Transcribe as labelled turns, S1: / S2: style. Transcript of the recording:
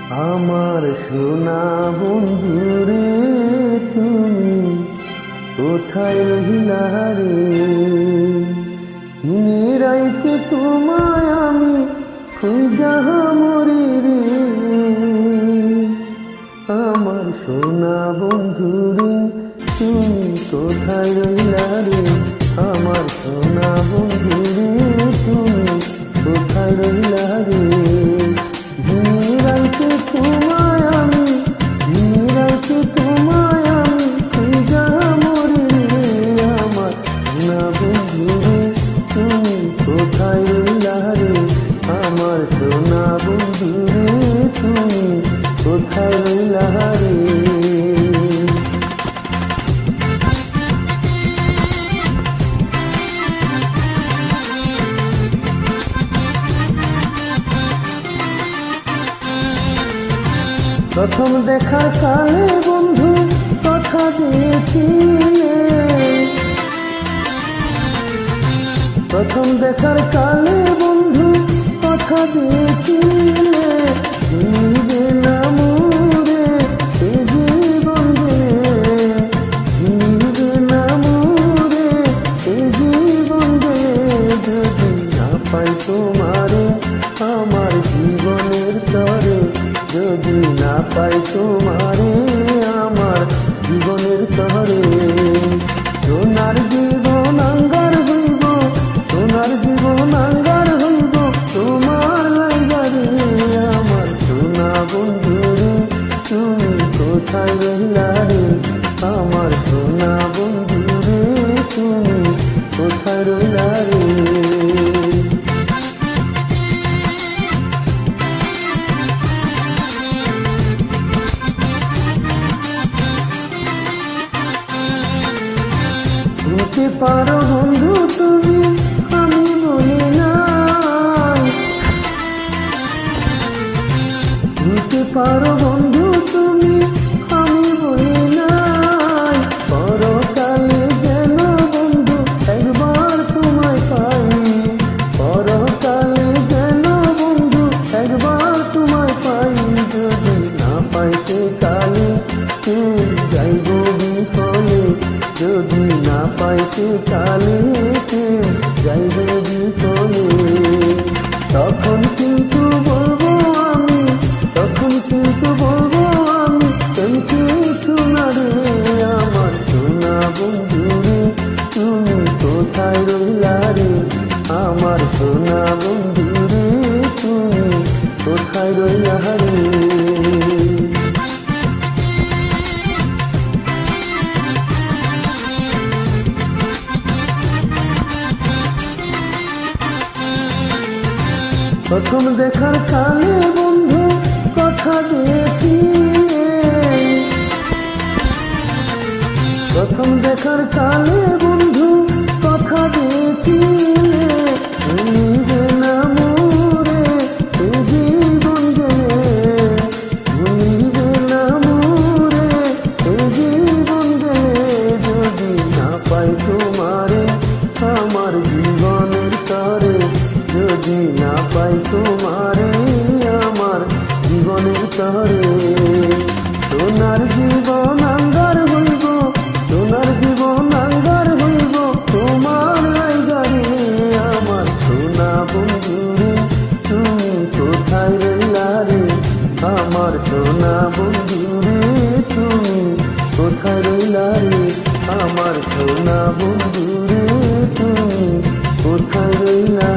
S1: আমার সোনা বন্ধুরে তুমি কোথায় রহিলা রে? দিনে রাইতে তোমায় আমি খুঁজা মরি রে। আমার সোনা বন্ধুরে তুমি কোথায় রহিলা রে? আমার সোনা বন্ধুরে তুমি কোথায় রহিলা রে? দিনে রাইতে তোমায় আমি খুঁজা মরি রে। আমার সোনা বন্ধুরে তুমি কোথায় রহিলা রে? আমার সোনা বন্ধুরে তুমি কোথায় রহিলা রে? প্রথম দেখার কালে বন্ধু কথা দিয়েছিলে, প্রথম দেখার কালে বন্ধু কথা দিয়েছিলে। নিবে না মোরে এ জীবন গেলে, নিবে না মোরে এ জীবন গেলে। যদি না পাই তোমারে আমার জীবনের তরে, যদি না পাই তোমারে আমার জীবনের তরে। সোনার জীবন আঙ্গার হইব, সোনার জীবন আঙ্গার হইব তোমার লাইগারে। আমার সোনা বন্ধুরে তুমি কোথায় রহিলা রে? আমার সোনা বন্ধুরে তুমি কোথায় রহিলা রে? ভুলতে পারো বন্ধু তুমি আমি বলি নাই, ভুলতে পারো বন্ধু তুমি আমি বলি নাই। পরকালে যেন বন্ধু একবার তোমায় পাই, পরকালে যেন বন্ধু একবার তোমায় পাই। যদি না পাই সে কালে যাইব বিফলে, যদি না পাই সে কালে যাইবে বিফলে। তখন কিন্তু বলবো আমি, তখন কিন্তু বলবো আমি তুমি শোনা রে। আমার সোনা বন্ধুরে তুমি কোথায় রহিলা রে? আমার সোনা বন্ধুরে তুমি কোথায় রহিলা রে? প্রথম দেখার কালে বন্ধু কথা দিয়েছি, প্রথম দেখার কালে বন্ধু কথা দিয়েছি। নিবে না মোরে এ জীবন গেলে, নিবে না মোরে এ জীবন গেলে। যদি না পাই তোমারে আমার জীবনের তরে, যদি না পাই তোমারে আমার জীবনের তরে। সোনার জীবন আঙ্গার হইব, সোনার জীবন আঙ্গার হইব তোমার লাইগারে। আমার সোনা বন্ধুরে তুমি কোথায় রহিলা রে? আমার সোনা বন্ধুরে তুমি কোথায় রহিলা রে? আমার সোনা বন্ধুরে তুমি কোথায় রহিলা?